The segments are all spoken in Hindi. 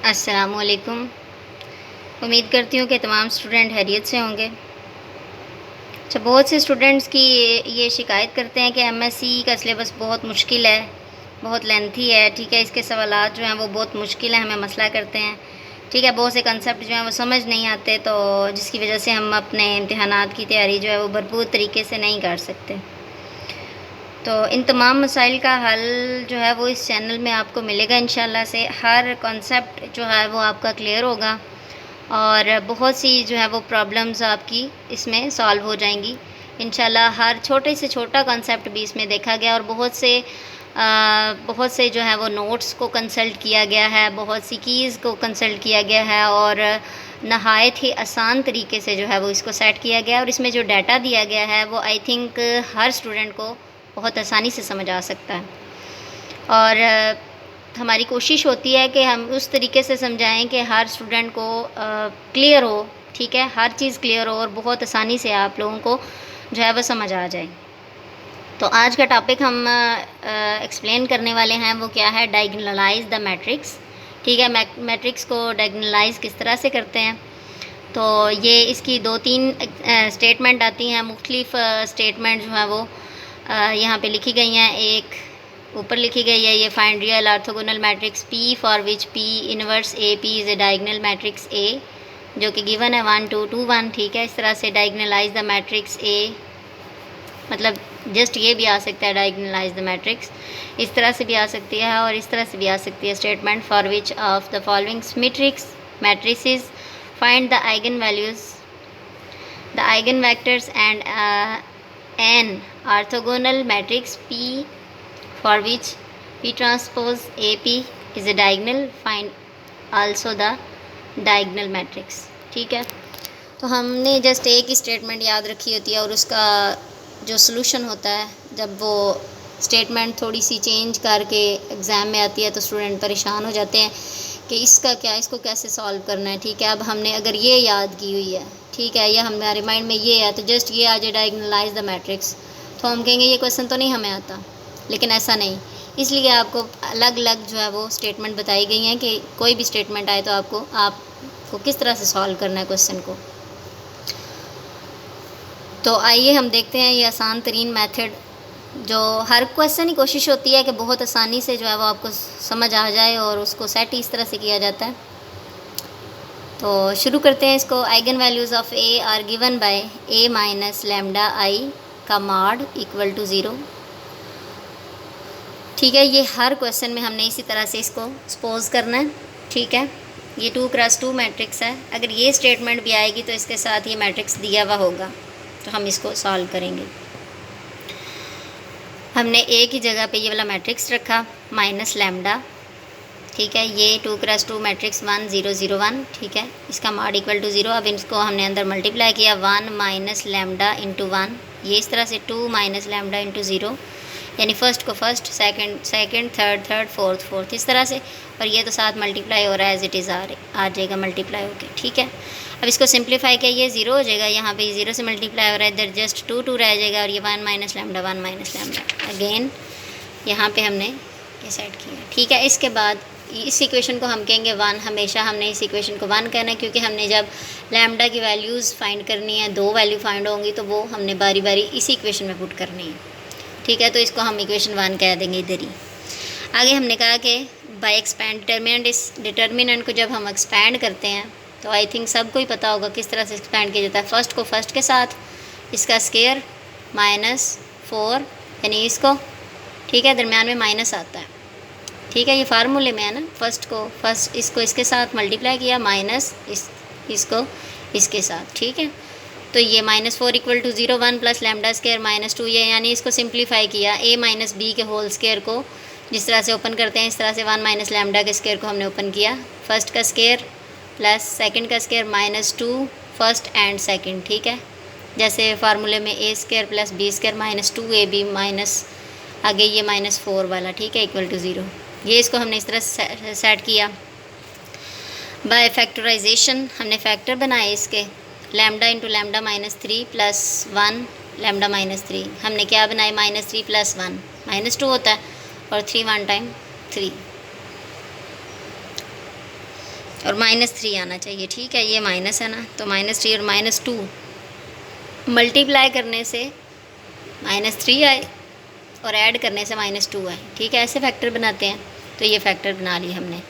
अस्सलामुअलैकुम। उम्मीद करती हूँ कि तमाम स्टूडेंट खैरियत से होंगे। अच्छा, बहुत से स्टूडेंट्स की ये शिकायत करते हैं कि एमएससी का सिलेबस बहुत मुश्किल है, बहुत लेंथी है, ठीक है। इसके सवालात जो हैं वो बहुत मुश्किल हैं, हमें मसला करते हैं, ठीक है। बहुत से कंसेप्ट जो हैं वो समझ नहीं आते, तो जिसकी वजह से हम अपने इम्तिहानात की तैयारी जो है वो भरपूर तरीके से नहीं कर सकते। तो इन तमाम मसाइल का हल जो है वो इस चैनल में आपको मिलेगा इंशाल्लाह से। हर कॉन्सेप्ट जो है वो आपका क्लियर होगा और बहुत सी जो है वो प्रॉब्लम्स आपकी इसमें सॉल्व हो जाएंगी इंशाल्लाह। हर छोटे से छोटा कॉन्सेप्ट भी इसमें देखा गया और बहुत से जो है वो नोट्स को कंसल्ट किया गया है, बहुत सी कीज़ को कंसल्ट किया गया है और नहायत ही आसान तरीके से जो है वो इसको सेट किया गया। और इसमें जो डाटा दिया गया है वो आई थिंक हर स्टूडेंट को बहुत आसानी से समझ आ सकता है। और हमारी कोशिश होती है कि हम उस तरीके से समझाएं कि हर स्टूडेंट को क्लियर हो, ठीक है, हर चीज़ क्लियर हो और बहुत आसानी से आप लोगों को जो है वो समझ आ जाए। तो आज का टॉपिक हम एक्सप्लेन करने वाले हैं वो क्या है, डायगोनलाइज द मैट्रिक्स, ठीक है। मैट्रिक्स को डायगोनलाइज किस तरह से करते हैं। तो ये इसकी 2-3 स्टेटमेंट आती हैं, मुख्तलिफ स्टेटमेंट जो है वो यहाँ पे लिखी गई हैं। एक ऊपर लिखी गई है, ये find real orthogonal matrix P for which P inverse A P is a diagonal matrix A, जो कि गिवन है 1 2 2 1, ठीक है। इस तरह से डायगोनलाइज द मैट्रिक्स A, मतलब जस्ट ये भी आ सकता है डायगोनलाइज द मैट्रिक्स, इस तरह से भी आ सकती है और इस तरह से भी आ सकती है statement. For which of the following matrices find the eigen values, the eigen vectors and an orthogonal matrix P for which P transpose AP is a diagonal, find also the diagonal matrix, ठीक है। तो हमने जस्ट एक ही स्टेटमेंट याद रखी होती है और उसका जो सलूशन होता है, जब वो स्टेटमेंट थोड़ी सी चेंज करके एग्ज़ाम में आती है तो स्टूडेंट परेशान हो जाते हैं कि इसका क्या, इसको कैसे सॉल्व करना है, ठीक है। अब हमने अगर ये याद की हुई है, ठीक है, या हमारे माइंड में ये है तो जस्ट ये आ जाए डायगोनलाइज द मैट्रिक्स, तो हम कहेंगे ये क्वेश्चन तो नहीं हमें आता। लेकिन ऐसा नहीं, इसलिए आपको अलग अलग जो है वो स्टेटमेंट बताई गई हैं कि कोई भी स्टेटमेंट आए तो आपको किस तरह से सॉल्व करना है क्वेश्चन को। तो आइए हम देखते हैं ये आसान तरीन मेथड, जो हर क्वेश्चन की कोशिश होती है कि बहुत आसानी से जो है वो आपको समझ आ जाए और उसको सेट इस तरह से किया जाता है। तो शुरू करते हैं इसको। Eigen values of A are given by A minus lambda I का मॉड इक्वल टू 0, ठीक है। ये हर क्वेश्चन में हमने इसी तरह से इसको सपोज करना है, ठीक है। ये 2x2 मैट्रिक्स है, अगर ये स्टेटमेंट भी आएगी तो इसके साथ ये मैट्रिक्स दिया हुआ होगा, तो हम इसको सॉल्व करेंगे। हमने A की जगह पे ये वाला मैट्रिक्स रखा माइनस लैम्डा, ठीक है। ये 2x2 मैट्रिक्स 1 0 0 1, ठीक है। इसका मॉड इक्वल टू 0। अब इसको हमने अंदर मल्टीप्लाई किया 1 माइनस लैम्डा इंटू 1, ये इस तरह से 2 माइनस लैम्डा इंटू 0, यानी फर्स्ट को फर्स्ट, सेकंड, थर्ड, फोर्थ, इस तरह से। और ये तो साथ मल्टीप्लाई हो रहा है, एज इट इज़ आ जाएगा मल्टीप्लाई होके, ठीक है। अब इसको सिंप्लीफाई किया, ये 0 हो जाएगा, यहाँ पे 0 से मल्टीप्लाई हो रहा है, इधर जस्ट 2 रह जाएगा और ये 1 माइनस लैम्डा अगेन यहाँ पे हमने ये सेट किया, ठीक है। इसके बाद इस इक्वेशन को हम कहेंगे 1, हमेशा हमने इस इक्वेशन को 1 कहना है, क्योंकि हमने जब लैम्डा की वैल्यूज़ फाइंड करनी है, 2 वैल्यू फाइंड होंगी, तो वो हमने बारी बारी इसी इक्वेशन में पुट करनी है, ठीक है। तो इसको हम इक्वेशन 1 कह देंगे इधर ही। आगे हमने कहा कि बाय एक्सपैंड डिटर्मिनेंट, इस डिटर्मिनेंट को जब हम एक्सपैंड करते हैं तो आई थिंक सबको ही पता होगा किस तरह से एक्सपैंड किया जाता है। फर्स्ट को फर्स्ट के साथ, इसका स्केयर -4, यानी इसको, ठीक है, दरमियान में माइनस आता है, ठीक है। ये फार्मूले में है ना, फर्स्ट को फर्स्ट, इसको इसके साथ मल्टीप्लाई किया, माइनस इसको इसके साथ, ठीक है। तो ये -4 equal to 0, 1 plus lambda square -2, ये यानी इसको सिंप्लीफाई किया, A माइनस बी के होल स्केयर को जिस तरह से ओपन करते हैं इस तरह से 1 माइनस लैम्डा के स्केयर को हमने ओपन किया, फर्स्ट का स्केयर प्लस सेकंड का स्केयर -2 फर्स्ट एंड सेकंड, ठीक है। जैसे फार्मूले में A square plus B square -2AB minus आगे ये -4 वाला, ठीक है, इक्वल टू 0। ये इसको हमने इस तरह सेट किया। बाय फैक्टराइजेशन हमने फैक्टर बनाए इसके, lambda into lambda -3 plus 1 lambda -3, हमने क्या बनाए, -3 प्लस 1 -2 होता है और 3 1 टाइम 3, और -3 आना चाहिए। ठीक है, ये माइनस है ना, तो -3 और -2 मल्टीप्लाई करने से -3 आए और ऐड करने से -2 आए। ठीक है, ऐसे फैक्टर बनाते हैं। तो ये फैक्टर बना लिए हमने।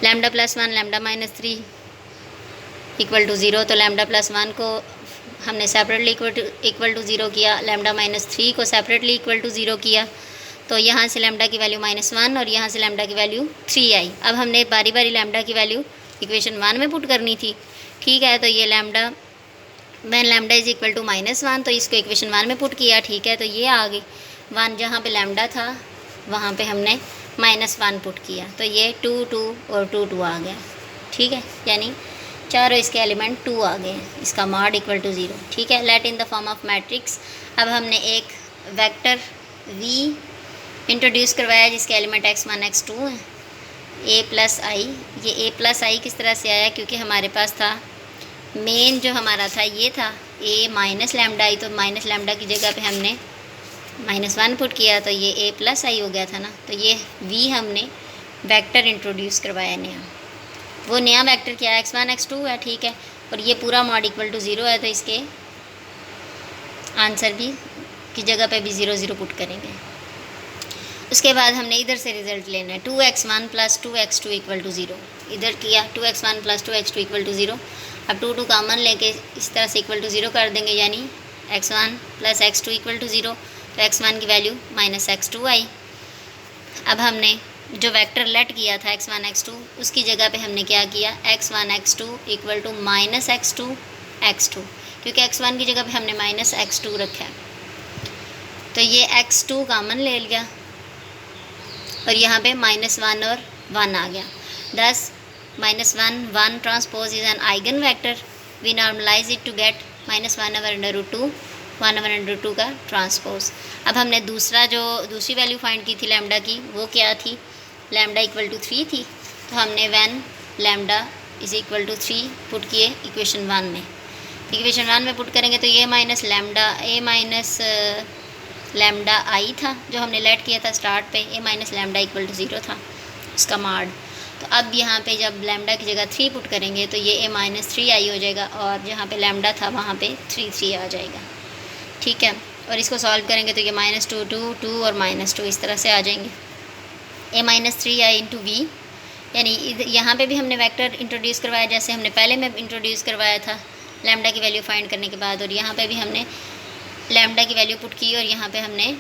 Lambda plus 1 lambda -3 equal to 0, तो लैम्डा प्लस 1 को हमने सेपरेटली इक्वल टू 0 किया, लैम्डा -3 को सेपरेटली इक्वल टू 0 किया। तो यहाँ से लैम्डा की वैल्यू -1 और यहाँ से लैम्डा की वैल्यू 3 आई। अब हमने बारी बारी लैम्डा की वैल्यू इक्वेशन 1 में पुट करनी थी। ठीक है, तो ये लैम्डा इज़ इक्वल टू -1, तो इसको इक्वेशन 1 में पुट किया। ठीक है, तो ये आ गई 1, जहाँ पे लैम्डा था वहाँ पे हमने -1 पुट किया, तो ये 2 2 और 2 2 आ गया। ठीक है, यानी चारों इसके एलिमेंट 2 आ गए, इसका मॉड इक्वल टू 0। ठीक है, let in the form of matrix. अब हमने एक वेक्टर v इंट्रोड्यूस करवाया जिसके एलिमेंट x1 x2 हैं, a प्लस आई। ये a प्लस आई किस तरह से आया, क्योंकि हमारे पास था मेन जो हमारा था ये था a माइनस लैम्डा आई, तो माइनस लैम्डा की जगह पे हमने -1 पुट किया, तो ये a प्लस आई हो गया था ना। तो ये v हमने वेक्टर इंट्रोड्यूस करवाया नया। वो नया वेक्टर क्या है, x1 x2 है। ठीक है, और ये पूरा मॉड इक्वल टू 0 है, तो इसके आंसर भी की जगह पे भी 0 0 पुट करेंगे। उसके बाद हमने इधर से रिज़ल्ट लेना है, 2x1 plus 2x2 equal to 0। इधर किया 2x1 plus 2x2 equal to 0। अब 2 2 कॉमन लेके इस तरह से इक्वल टू 0 कर देंगे, यानी x1 plus x2 equal to 0। तो x1 की वैल्यू -x2 आई। अब हमने जो वेक्टर लेट किया था x1 x2, उसकी जगह पे हमने क्या किया, x1 x2 equal to -x2 x2, क्योंकि x1 की जगह पे हमने -x2 रखा है। तो ये x2 कॉमन ले लिया और यहाँ पे -1 और 1 आ गया। दस -1 1 transpose is an eigen vector, we normalize it to get -1/√2 1/√2 का ट्रांसपोज। अब हमने दूसरी वैल्यू फाइंड की थी लैम्डा की, वो क्या थी, लैम्डा इक्वल टू 3 थी। तो हमने when lambda is equal to 3 put किए इक्वेशन 1 में। इक्वेशन 1 में पुट करेंगे तो ये माइनस लैम्डा आई था जो हमने लेट किया था स्टार्ट पे, a minus lambda equal to 0 था उसका मॉड। तो अब यहाँ पे जब लैम्डा की जगह 3 पुट करेंगे तो ये a माइनस 3 आई हो जाएगा, और जहाँ पे लैम्डा था वहाँ पे 3 3 आ जाएगा। ठीक है, और इसको सॉल्व करेंगे तो ये -2 2 2 और -2 इस तरह से आ जाएंगे। a minus 3 I into V, यानी यहाँ पे भी हमने वेक्टर इंट्रोड्यूस करवाया जैसे हमने पहले में इंट्रोड्यूस करवाया था लैम्डा की वैल्यू फाइंड करने के बाद, और यहाँ पे भी हमने लैम्डा की वैल्यू पुट की और यहाँ पे हमने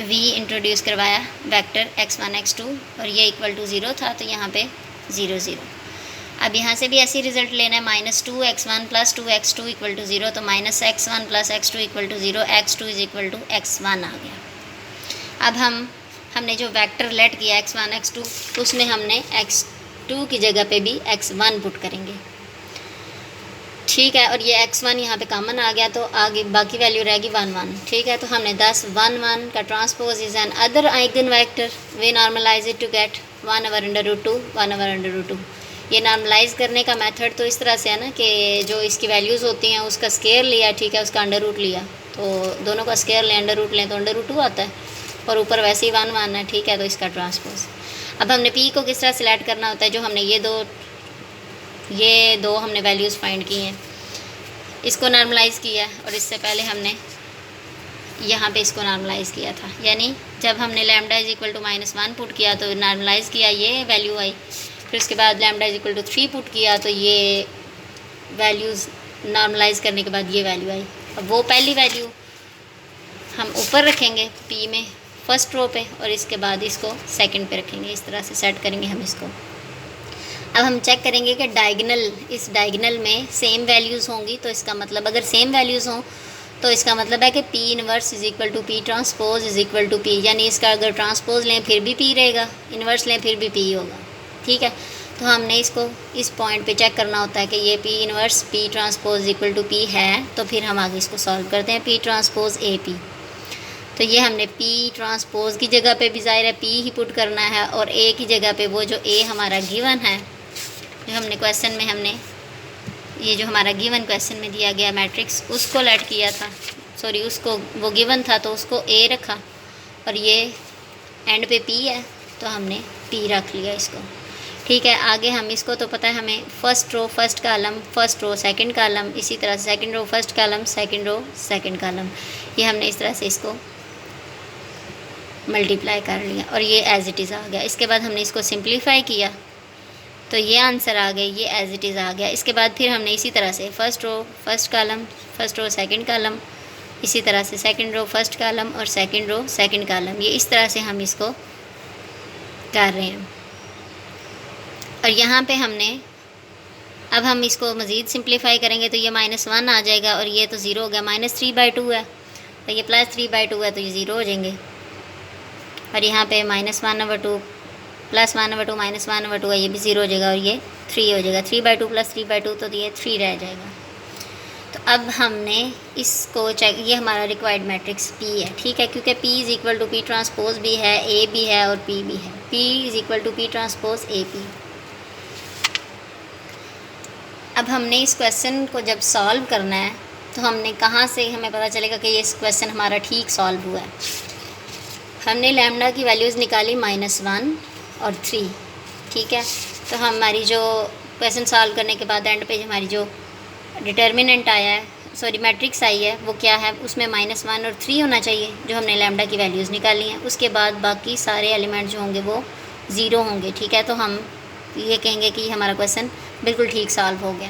v इंट्रोड्यूस करवाया वेक्टर x1 x2, और ये इक्वल टू 0 था तो यहाँ पे 0 0। अब यहाँ से भी ऐसी रिज़ल्ट लेना है, -2x1 plus 2x2 equal to 0, तो -x1 plus x2 equal to 0, x2 is equal to x1 आ गया। अब हमने जो वेक्टर लेट किया x1 x2, उसमें हमने x2 की जगह पे भी x1 पुट करेंगे। ठीक है, और ये x1 यहाँ पे कॉमन आ गया तो आगे बाकी वैल्यू रहेगी 1 1। ठीक है, तो हमने 10 1 1 का transpose is an other eigen vector, we normalize it to get 1/√2 1/√2। ये नॉर्मलाइज करने का मेथड तो इस तरह से है ना कि जो इसकी वैल्यूज़ होती हैं उसका स्केयर लिया, ठीक है, उसका अंडर रूट लिया, तो दोनों का स्केयर लें अंडर रूट लें तो √2 आता है, और ऊपर वैसे ही 1 1 है। ठीक है, तो इसका ट्रांसपोज। अब हमने p को किस तरह सिलेक्ट करना होता है, जो हमने ये दो हमने वैल्यूज़ फाइंड की हैं, इसको नॉर्मलाइज़ किया, और इससे पहले हमने यहाँ पे इसको नॉर्मलाइज़ किया था, यानी जब हमने lambda is equal to -1 put किया तो नॉर्मलाइज़ किया, ये वैल्यू आई। फिर उसके बाद lambda is equal to 3 put किया तो ये वैल्यूज़ नॉर्मलाइज़ करने के बाद ये वैल्यू आई। अब वो पहली वैल्यू हम ऊपर रखेंगे p में फर्स्ट रो पे, और इसके बाद इसको सेकंड पे रखेंगे, इस तरह से सेट करेंगे हम इसको। अब हम चेक करेंगे कि इस डायगनल में सेम वैल्यूज़ होंगी, तो इसका मतलब अगर सेम वैल्यूज़ हों तो इसका मतलब है कि p inverse is equal to p transpose is equal to p, यानी इसका अगर ट्रांसपोज लें फिर भी p रहेगा, इन्वर्स लें फिर भी p होगा। ठीक है, तो हमने इसको इस पॉइंट पे चेक करना होता है कि ये p inverse p transpose equal to p है, तो फिर हम आगे इसको सॉल्व करते हैं। p ट्रांसपोज AP, तो ये हमने p ट्रांसपोज की जगह पे भी ज़ाहिर है p ही पुट करना है, और a की जगह पे वो जो a हमारा गिवन है, जो हमने क्वेश्चन में हमने ये जो हमारा गिवन क्वेश्चन में दिया गया मैट्रिक्स, उसको लेट किया था, सॉरी उसको वो गिवन था तो उसको a रखा, और ये एंड पे p है तो हमने p रख लिया इसको। ठीक है। आगे हम इसको तो पता है हमें, first row first column, first row second column, इसी तरह से second row first column, second row second column, ये हमने इस तरह से इसको मल्टीप्लाई कर लिया और ये एज इट इज़ आ गया। इसके बाद हमने इसको सिंप्लीफाई किया तो ये आंसर आ गया, ये एज इट इज़ आ गया। इसके बाद फिर हमने इसी तरह से first row first column, first row second column, इसी तरह से सेकंड रो फर्स्ट कॉलम और सेकंड रो सेकंड कॉलम, ये इस तरह से हम इसको कर रहे हैं। और यहाँ पे हमने, अब हम इसको मज़ीद सिंप्लीफाई करेंगे तो ये -1 आ जाएगा और ये तो ज़ीरो हो गया। -3/2 है तो ये +3/2 है तो ये ज़ीरो हो जाएंगे। और यहाँ पे -1/2 +1/2 -1/2 है, ये भी ज़ीरो हो जाएगा और ये 3 हो जाएगा। 3/2 + 3/2 तो ये 3 रह जाएगा। तो अब हमने इसको चेक, ये हमारा रिक्वायर्ड मैट्रिक्स P है, ठीक है, क्योंकि P = P ट्रांसपोज भी है, A भी है और P भी है। P = P transpose AP। अब हमने इस क्वेश्चन को जब सॉल्व करना है तो हमने कहाँ से हमें पता चलेगा कि ये क्वेश्चन हमारा ठीक सॉल्व हुआ है। हमने लैम्डा की वैल्यूज़ निकाली -1 और 3, ठीक है। तो हमारी जो क्वेश्चन सॉल्व करने के बाद एंड पे हमारी जो डिटर्मिनेंट आया है, सॉरी मैट्रिक्स आई है, वो क्या है, उसमें -1 और 3 होना चाहिए जो हमने लैम्डा की वैल्यूज़ निकाली हैं। उसके बाद बाकी सारे एलिमेंट जो होंगे वो ज़ीरो होंगे, ठीक है। तो हम ये कहेंगे कि हमारा क्वेश्चन बिल्कुल ठीक सॉल्व हो गया।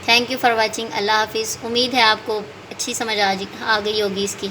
Thank you for watching. अल्लाह हाफिज़। उम्मीद है आपको अच्छी समझ आ गई होगी इसकी।